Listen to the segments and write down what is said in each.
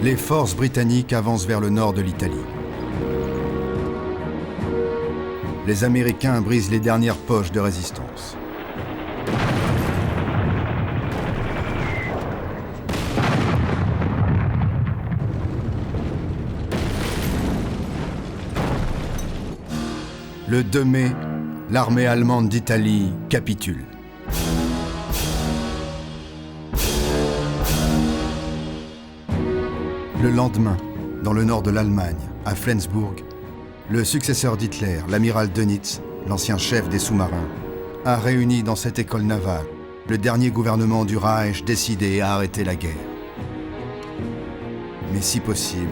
les forces britanniques avancent vers le nord de l'Italie. Les Américains brisent les dernières poches de résistance. Le 2 mai, l'armée allemande d'Italie capitule. Le lendemain, dans le nord de l'Allemagne, à Flensburg, le successeur d'Hitler, l'amiral Dönitz, l'ancien chef des sous-marins, a réuni dans cette école navale le dernier gouvernement du Reich décidé à arrêter la guerre. Mais si possible,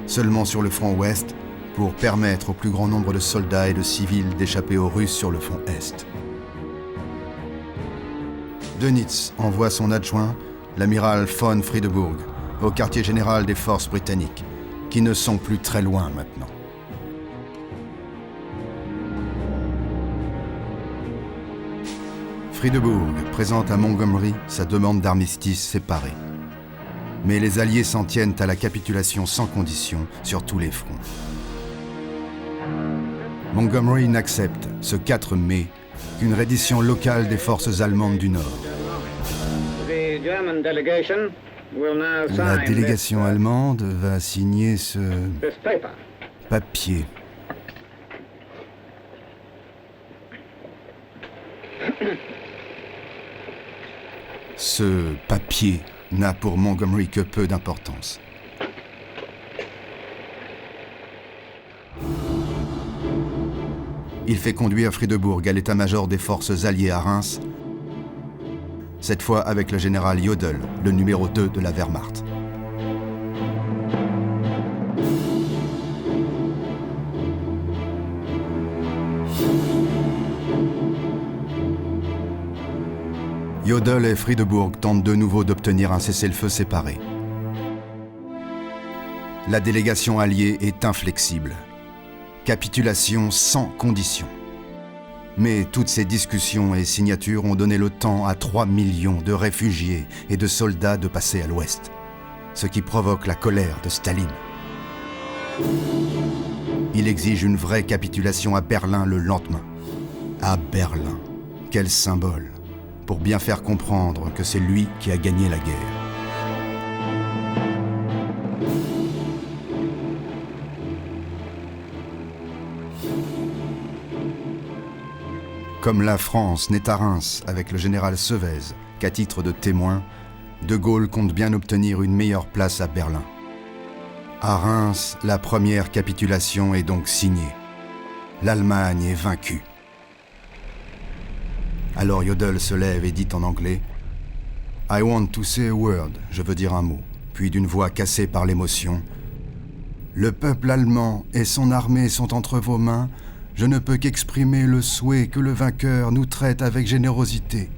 seulement sur le front ouest, pour permettre au plus grand nombre de soldats et de civils d'échapper aux Russes sur le front est. Dönitz envoie son adjoint, l'amiral von Friedeburg, au quartier général des forces britanniques, qui ne sont plus très loin maintenant. Friedeburg présente à Montgomery sa demande d'armistice séparée. Mais les Alliés s'en tiennent à la capitulation sans condition sur tous les fronts. Montgomery n'accepte, ce 4 mai, qu'une reddition locale des forces allemandes du Nord. La délégation allemande va signer ce papier. Ce papier n'a pour Montgomery que peu d'importance. Il fait conduire Friedeburg à l'état-major des forces alliées à Reims, cette fois avec le général Jodl, le numéro 2 de la Wehrmacht. Jodl et Friedeburg tentent de nouveau d'obtenir un cessez-le-feu séparé. La délégation alliée est inflexible. Capitulation sans condition. Mais toutes ces discussions et signatures ont donné le temps à 3 millions de réfugiés et de soldats de passer à l'ouest, ce qui provoque la colère de Staline. Il exige une vraie capitulation à Berlin le lendemain. À Berlin, quel symbole, pour bien faire comprendre que c'est lui qui a gagné la guerre. Comme la France n'est à Reims avec le général Sevez qu'à titre de témoin, De Gaulle compte bien obtenir une meilleure place à Berlin. À Reims, la première capitulation est donc signée. L'Allemagne est vaincue. Alors Jodl se lève et dit en anglais « I want to say a word », je veux dire un mot, puis d'une voix cassée par l'émotion « Le peuple allemand et son armée sont entre vos mains. Je ne peux qu'exprimer le souhait que le vainqueur nous traite avec générosité. »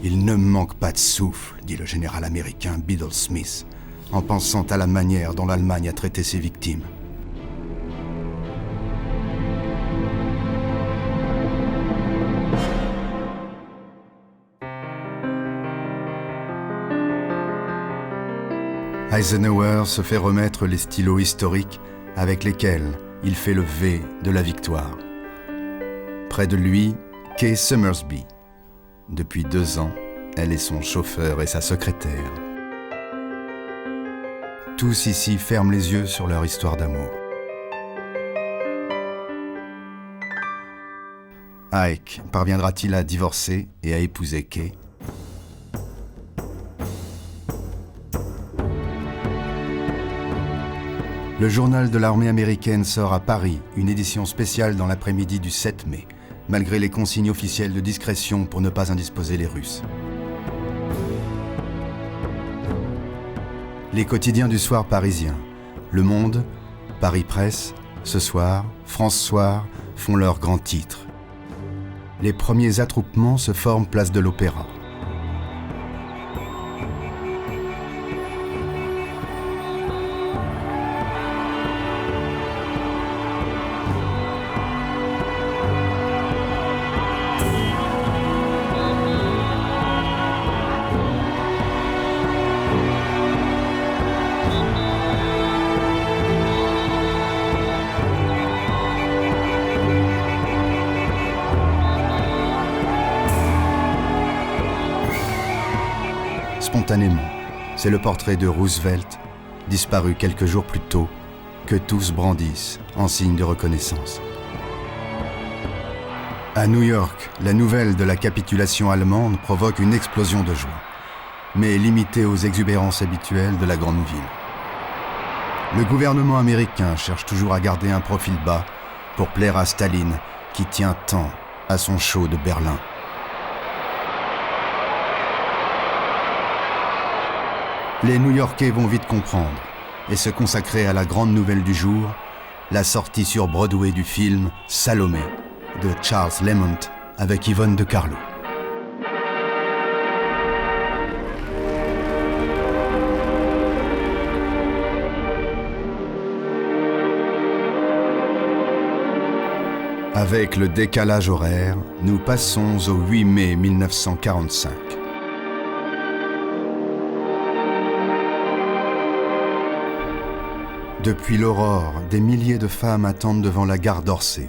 « Il ne me manque pas de souffle, » dit le général américain Bedell Smith, en pensant à la manière dont l'Allemagne a traité ses victimes. Eisenhower se fait remettre les stylos historiques avec lesquels il fait le V de la victoire. Près de lui, Kay Summersby. Depuis 2 ans, elle est son chauffeur et sa secrétaire. Tous ici ferment les yeux sur leur histoire d'amour. Ike parviendra-t-il à divorcer et à épouser Kay ? Le journal de l'armée américaine sort à Paris une édition spéciale dans l'après-midi du 7 mai, malgré les consignes officielles de discrétion pour ne pas indisposer les Russes. Les quotidiens du soir parisien, Le Monde, Paris Presse, Ce Soir, France Soir font leurs grands titres. Les premiers attroupements se forment place de l'Opéra. spontanément. C'est le portrait de Roosevelt, disparu quelques jours plus tôt, que tous brandissent en signe de reconnaissance. À New York, la nouvelle de la capitulation allemande provoque une explosion de joie, mais limitée aux exubérances habituelles de la grande ville. Le gouvernement américain cherche toujours à garder un profil bas pour plaire à Staline, qui tient tant à son show de Berlin. Les New-Yorkais vont vite comprendre et se consacrer à la grande nouvelle du jour, la sortie sur Broadway du film Salomé de Charles Lamont avec Yvonne De Carlo. Avec le décalage horaire, nous passons au 8 mai 1945. Depuis l'aurore, des milliers de femmes attendent devant la gare d'Orsay,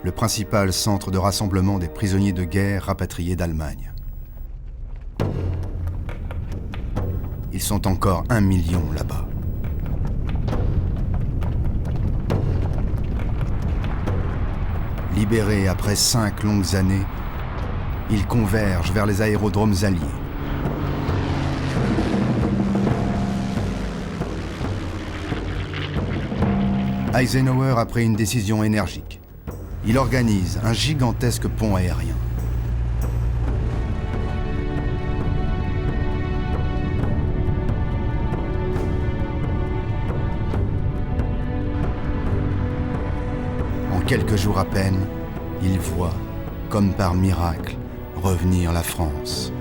le principal centre de rassemblement des prisonniers de guerre rapatriés d'Allemagne. Ils sont encore 1 million là-bas. Libérés après 5 longues années, ils convergent vers les aérodromes alliés. Eisenhower a pris une décision énergique. Il organise un gigantesque pont aérien. En quelques jours à peine, il voit, comme par miracle, revenir la France.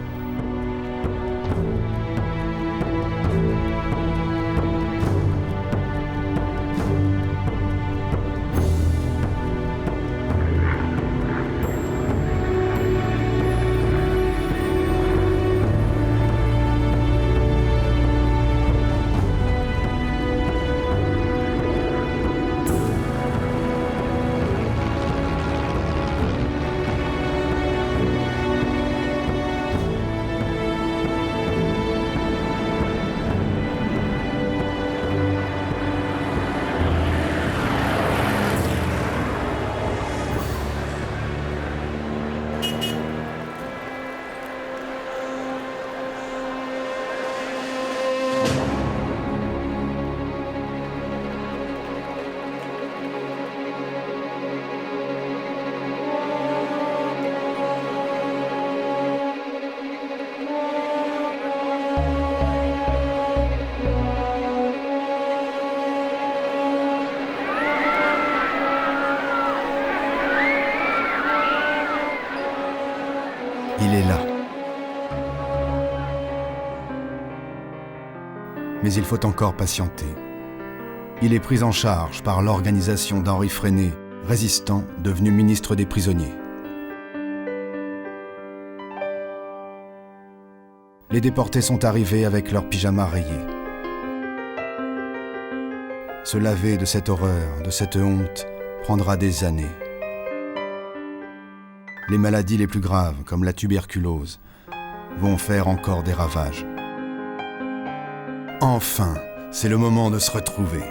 Il est là. Mais il faut encore patienter. Il est pris en charge par l'organisation d'Henri Freinet, résistant devenu ministre des prisonniers. Les déportés sont arrivés avec leurs pyjamas rayés. Se laver de cette horreur, de cette honte, prendra des années. Les maladies les plus graves, comme la tuberculose, vont faire encore des ravages. Enfin, c'est le moment de se retrouver.